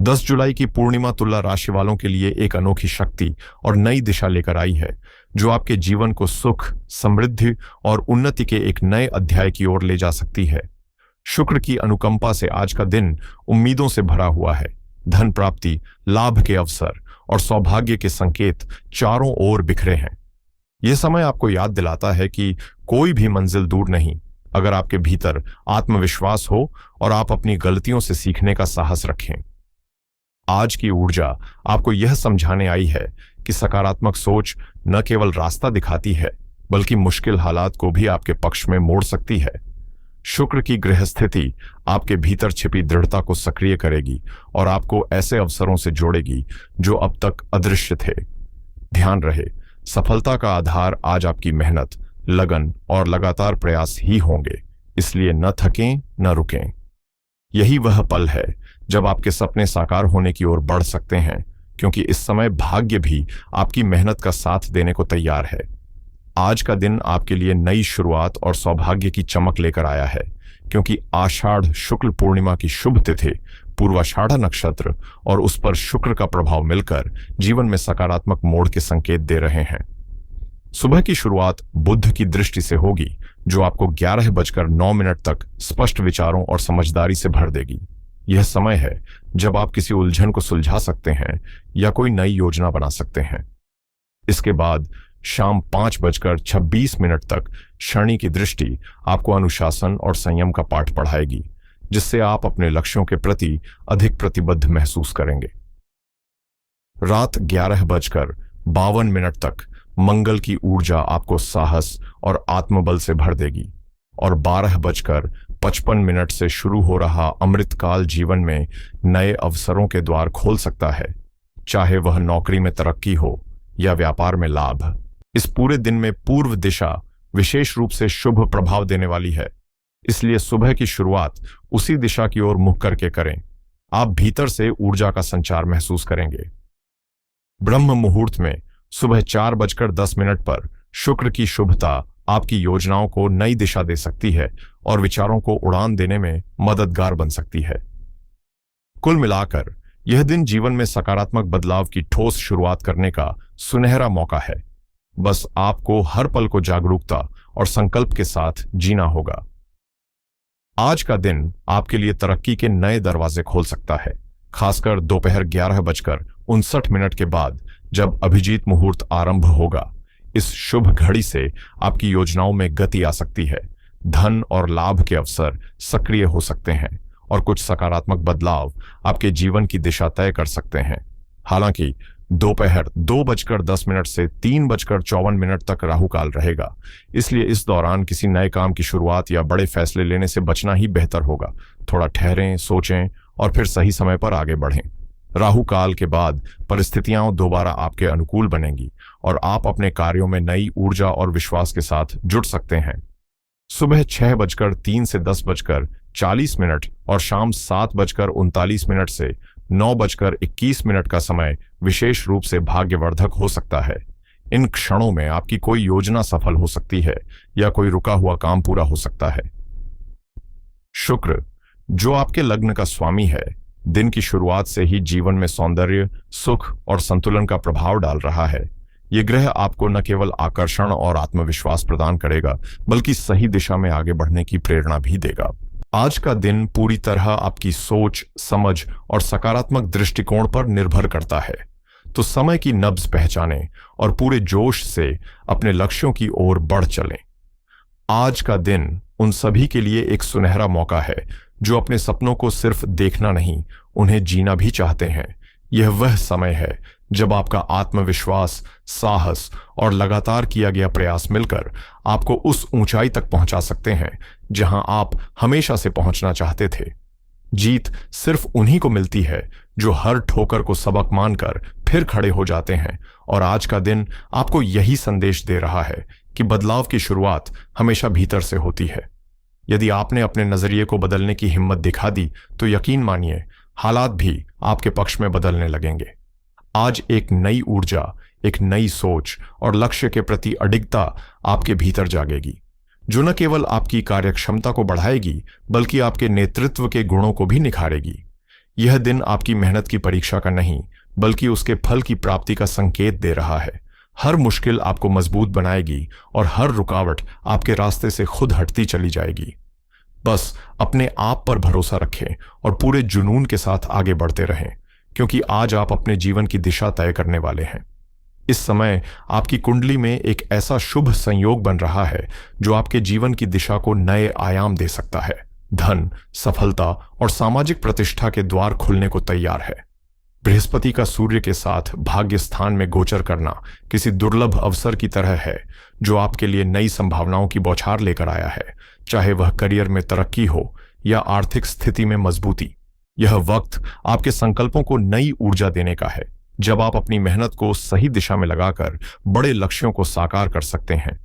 10 जुलाई की पूर्णिमा तुला राशि वालों के लिए एक अनोखी शक्ति और नई दिशा लेकर आई है, जो आपके जीवन को सुख, समृद्धि और उन्नति के एक नए अध्याय की ओर ले जा सकती है। शुक्र की अनुकंपा से आज का दिन उम्मीदों से भरा हुआ है। धन प्राप्ति, लाभ के अवसर और सौभाग्य के संकेत चारों ओर बिखरे हैं। यह समय आपको याद दिलाता है कि कोई भी मंजिल दूर नहीं, अगर आपके भीतर आत्मविश्वास हो और आप अपनी गलतियों से सीखने का साहस रखें। आज की ऊर्जा आपको यह समझाने आई है कि सकारात्मक सोच न केवल रास्ता दिखाती है, बल्कि मुश्किल हालात को भी आपके पक्ष में मोड़ सकती है। शुक्र की गृह स्थिति आपके भीतर छिपी दृढ़ता को सक्रिय करेगी और आपको ऐसे अवसरों से जोड़ेगी जो अब तक अदृश्य थे। ध्यान रहे, सफलता का आधार आज आपकी मेहनत, लगन और लगातार प्रयास ही होंगे, इसलिए न थकें न रुकें। यही वह पल है जब आपके सपने साकार होने की ओर बढ़ सकते हैं, क्योंकि इस समय भाग्य भी आपकी मेहनत का साथ देने को तैयार है। आज का दिन आपके लिए नई शुरुआत और सौभाग्य की चमक लेकर आया है, क्योंकि आषाढ़ शुक्ल पूर्णिमा की शुभ तिथि, पूर्वाषाढ़ा नक्षत्र और उस पर शुक्र का प्रभाव मिलकर जीवन में सकारात्मक मोड़ के संकेत दे रहे हैं। सुबह की शुरुआत बुध की दृष्टि से होगी, जो आपको 11:09 तक स्पष्ट विचारों और समझदारी से भर देगी। यह समय है जब आप किसी उलझन को सुलझा सकते हैं या कोई नई योजना बना सकते हैं। इसके बाद शाम 5:26 तक शनि की दृष्टि आपको अनुशासन और संयम का पाठ पढ़ाएगी, जिससे आप अपने लक्ष्यों के प्रति अधिक प्रतिबद्ध महसूस करेंगे। रात 11:52 तक मंगल की ऊर्जा आपको साहस और आत्मबल से भर देगी और 12:55 से शुरू हो रहा अमृतकाल जीवन में नए अवसरों के द्वार खोल सकता है, चाहे वह नौकरी में तरक्की हो या व्यापार में लाभ। इस पूरे दिन में पूर्व दिशा विशेष रूप से शुभ प्रभाव देने वाली है, इसलिए सुबह की शुरुआत उसी दिशा की ओर मुख करके करें। आप भीतर से ऊर्जा का संचार महसूस करेंगे। ब्रह्म मुहूर्त में सुबह 4:10 पर शुक्र की शुभता आपकी योजनाओं को नई दिशा दे सकती है और विचारों को उड़ान देने में मददगार बन सकती है। कुल मिलाकर यह दिन जीवन में सकारात्मक बदलाव की ठोस शुरुआत करने का सुनहरा मौका है। बस आपको हर पल को जागरूकता और संकल्प के साथ जीना होगा। आज का दिन आपके लिए तरक्की के नए दरवाजे खोल सकता है, खासकर दोपहर 11:59 के बाद, जब अभिजीत मुहूर्त आरंभ होगा। इस शुभ घड़ी से आपकी योजनाओं में गति आ सकती है, धन और लाभ के अवसर सक्रिय हो सकते हैं और कुछ सकारात्मक बदलाव आपके जीवन की दिशा तय कर सकते हैं। हालांकि दोपहर 2:10 से 3:54 तक राहुकाल रहेगा, इसलिए इस दौरान किसी नए काम की शुरुआत या बड़े फैसले लेने से बचना ही बेहतर होगा। थोड़ा ठहरें, सोचें और फिर सही समय पर आगे बढ़ें। राहुकाल के बाद परिस्थितियां दोबारा आपके अनुकूल बनेंगी और आप अपने कार्यों में नई ऊर्जा और विश्वास के साथ जुट सकते हैं। सुबह 6:03 से 10:40 और शाम 7:39 से 9:21 का समय विशेष रूप से भाग्यवर्धक हो सकता है। इन क्षणों में आपकी कोई योजना सफल हो सकती है या कोई रुका हुआ काम पूरा हो सकता है। शुक्र, जो आपके लग्न का स्वामी है, दिन की शुरुआत से ही जीवन में सौंदर्य, सुख और संतुलन का प्रभाव डाल रहा है। यह ग्रह आपको न केवल आकर्षण और आत्मविश्वास प्रदान करेगा, बल्कि सही दिशा में आगे बढ़ने की प्रेरणा भी देगा। आज का दिन पूरी तरह आपकी सोच, समझ और सकारात्मक दृष्टिकोण पर निर्भर करता है, तो समय की नब्ज पहचानें और पूरे जोश से अपने लक्ष्यों की ओर बढ़ चलें। आज का दिन उन सभी के लिए एक सुनहरा मौका है जो अपने सपनों को सिर्फ देखना नहीं, उन्हें जीना भी चाहते हैं। यह वह समय है जब आपका आत्मविश्वास, साहस और लगातार किया गया प्रयास मिलकर आपको उस ऊंचाई तक पहुंचा सकते हैं जहां आप हमेशा से पहुंचना चाहते थे। जीत सिर्फ उन्हीं को मिलती है जो हर ठोकर को सबक मानकर फिर खड़े हो जाते हैं, और आज का दिन आपको यही संदेश दे रहा है कि बदलाव की शुरुआत हमेशा भीतर से होती है। यदि आपने अपने नजरिए को बदलने की हिम्मत दिखा दी, तो यकीन मानिए हालात भी आपके पक्ष में बदलने लगेंगे। आज एक नई ऊर्जा, एक नई सोच और लक्ष्य के प्रति अडिगता आपके भीतर जागेगी, जो न केवल आपकी कार्यक्षमता को बढ़ाएगी, बल्कि आपके नेतृत्व के गुणों को भी निखारेगी। यह दिन आपकी मेहनत की परीक्षा का नहीं, बल्कि उसके फल की प्राप्ति का संकेत दे रहा है। हर मुश्किल आपको मजबूत बनाएगी और हर रुकावट आपके रास्ते से खुद हटती चली जाएगी। बस अपने आप पर भरोसा रखें और पूरे जुनून के साथ आगे बढ़ते रहें, क्योंकि आज आप अपने जीवन की दिशा तय करने वाले हैं। इस समय आपकी कुंडली में एक ऐसा शुभ संयोग बन रहा है जो आपके जीवन की दिशा को नए आयाम दे सकता है। धन, सफलता और सामाजिक प्रतिष्ठा के द्वार खुलने को तैयार है। बृहस्पति का सूर्य के साथ भाग्य स्थान में गोचर करना किसी दुर्लभ अवसर की तरह है जो आपके लिए नई संभावनाओं की बौछार लेकर आया है, चाहे वह करियर में तरक्की हो या आर्थिक स्थिति में मजबूती। यह वक्त आपके संकल्पों को नई ऊर्जा देने का है, जब आप अपनी मेहनत को सही दिशा में लगाकर बड़े लक्ष्यों को साकार कर सकते हैं।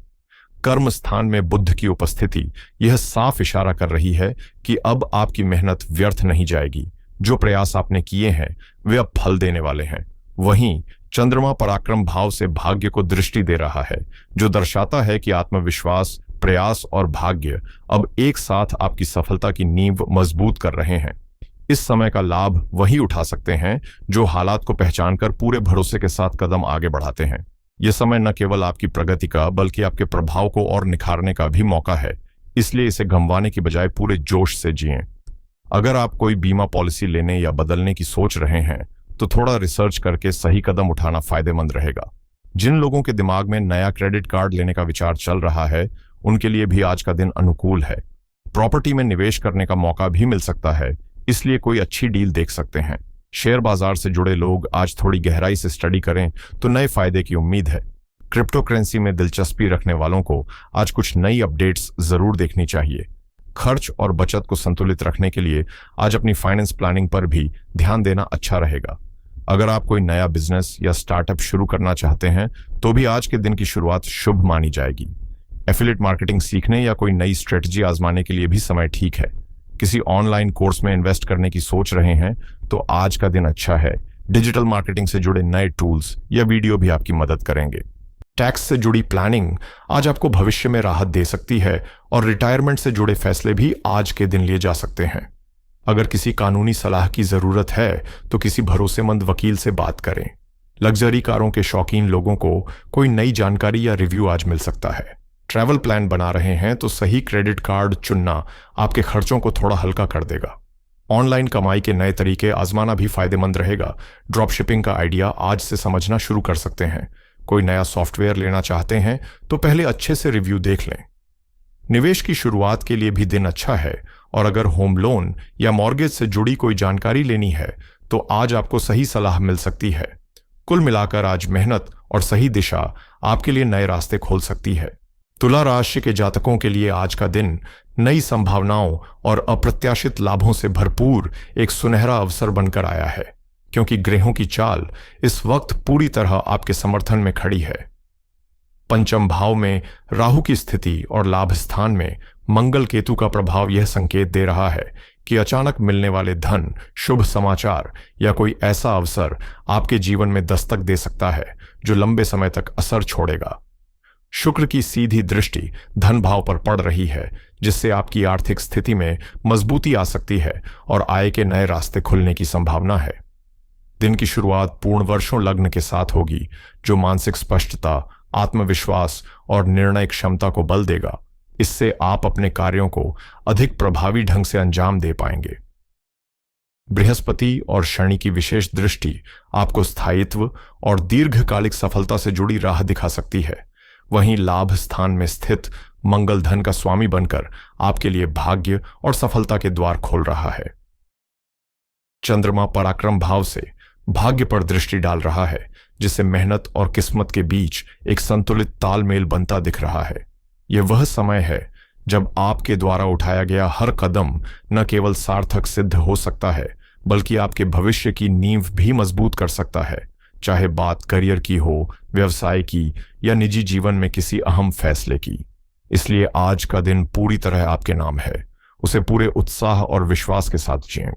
कर्म स्थान में बुध की उपस्थिति यह साफ इशारा कर रही है कि अब आपकी मेहनत व्यर्थ नहीं जाएगी। जो प्रयास आपने किए हैं वे अब फल देने वाले हैं। वहीं चंद्रमा पराक्रम भाव से भाग्य को दृष्टि दे रहा है, जो दर्शाता है कि आत्मविश्वास, प्रयास और भाग्य अब एक साथ आपकी सफलता की नींव मजबूत कर रहे हैं। इस समय का लाभ वही उठा सकते हैं जो हालात को पहचानकर पूरे भरोसे के साथ कदम आगे बढ़ाते हैं। यह समय न केवल आपकी प्रगति का बल्कि आपके प्रभाव को और निखारने का भी मौका है, इसलिए इसे गंवाने की बजाय पूरे जोश से जिएं। अगर आप कोई बीमा पॉलिसी लेने या बदलने की सोच रहे हैं तो थोड़ा रिसर्च करके सही कदम उठाना फायदेमंद रहेगा। जिन लोगों के दिमाग में नया क्रेडिट कार्ड लेने का विचार चल रहा है उनके लिए भी आज का दिन अनुकूल है। प्रॉपर्टी में निवेश करने का मौका भी मिल सकता है, इसलिए कोई अच्छी डील देख सकते हैं। शेयर बाजार से जुड़े लोग आज थोड़ी गहराई से स्टडी करें तो नए फायदे की उम्मीद है। क्रिप्टो करेंसी में दिलचस्पी रखने वालों को आज कुछ नई अपडेट्स जरूर देखनी चाहिए। खर्च और बचत को संतुलित रखने के लिए आज अपनी फाइनेंस प्लानिंग पर भी ध्यान देना अच्छा रहेगा। अगर आप कोई नया बिजनेस या स्टार्टअप शुरू करना चाहते हैं तो भी आज के दिन की शुरुआत शुभ मानी जाएगी। एफिलिएट मार्केटिंग सीखने या कोई नई स्ट्रेटजी आजमाने के लिए भी समय ठीक है। किसी ऑनलाइन कोर्स में इन्वेस्ट करने की सोच रहे हैं तो आज का दिन अच्छा है। डिजिटल मार्केटिंग से जुड़े नए टूल्स या वीडियो भी आपकी मदद करेंगे। टैक्स से जुड़ी प्लानिंग आज आपको भविष्य में राहत दे सकती है और रिटायरमेंट से जुड़े फैसले भी आज के दिन लिए जा सकते हैं। अगर किसी कानूनी सलाह की जरूरत है तो किसी भरोसेमंद वकील से बात करें। लग्जरी कारों के शौकीन लोगों को कोई नई जानकारी या रिव्यू आज मिल सकता है। ट्रैवल प्लान बना रहे हैं तो सही क्रेडिट कार्ड चुनना आपके खर्चों को थोड़ा हल्का कर देगा। ऑनलाइन कमाई के नए तरीके आजमाना भी फायदेमंद रहेगा। ड्रॉप शिपिंग का आइडिया आज से समझना शुरू कर सकते हैं। कोई नया सॉफ्टवेयर लेना चाहते हैं तो पहले अच्छे से रिव्यू देख लें। निवेश की शुरुआत के लिए भी दिन अच्छा है और अगर होम लोन या मॉर्गेज से जुड़ी कोई जानकारी लेनी है तो आज आपको सही सलाह मिल सकती है। कुल मिलाकर आज मेहनत और सही दिशा आपके लिए नए रास्ते खोल सकती है। तुला राशि के जातकों के लिए आज का दिन नई संभावनाओं और अप्रत्याशित लाभों से भरपूर एक सुनहरा अवसर बनकर आया है, क्योंकि ग्रहों की चाल इस वक्त पूरी तरह आपके समर्थन में खड़ी है। पंचम भाव में राहु की स्थिति और लाभ स्थान में मंगल केतु का प्रभाव यह संकेत दे रहा है कि अचानक मिलने वाले धन, शुभ समाचार या कोई ऐसा अवसर आपके जीवन में दस्तक दे सकता है जो लंबे समय तक असर छोड़ेगा। शुक्र की सीधी दृष्टि धन भाव पर पड़ रही है, जिससे आपकी आर्थिक स्थिति में मजबूती आ सकती है और आय के नए रास्ते खुलने की संभावना है। दिन की शुरुआत पूर्ण वर्षों लग्न के साथ होगी, जो मानसिक स्पष्टता, आत्मविश्वास और निर्णय क्षमता को बल देगा। इससे आप अपने कार्यों को अधिक प्रभावी ढंग से अंजाम दे पाएंगे। बृहस्पति और शनि की विशेष दृष्टि आपको स्थायित्व और दीर्घकालिक सफलता से जुड़ी राह दिखा सकती है। वहीं लाभ स्थान में स्थित मंगल धन का स्वामी बनकर आपके लिए भाग्य और सफलता के द्वार खोल रहा है। चंद्रमा पराक्रम भाव से भाग्य पर दृष्टि डाल रहा है, जिससे मेहनत और किस्मत के बीच एक संतुलित तालमेल बनता दिख रहा है। यह वह समय है जब आपके द्वारा उठाया गया हर कदम न केवल सार्थक सिद्ध हो सकता है, बल्कि आपके भविष्य की नींव भी मजबूत कर सकता है, चाहे बात करियर की हो, व्यवसाय की या निजी जीवन में किसी अहम फैसले की। इसलिए आज का दिन पूरी तरह आपके नाम है। उसे पूरे उत्साह और विश्वास के साथ जिएं।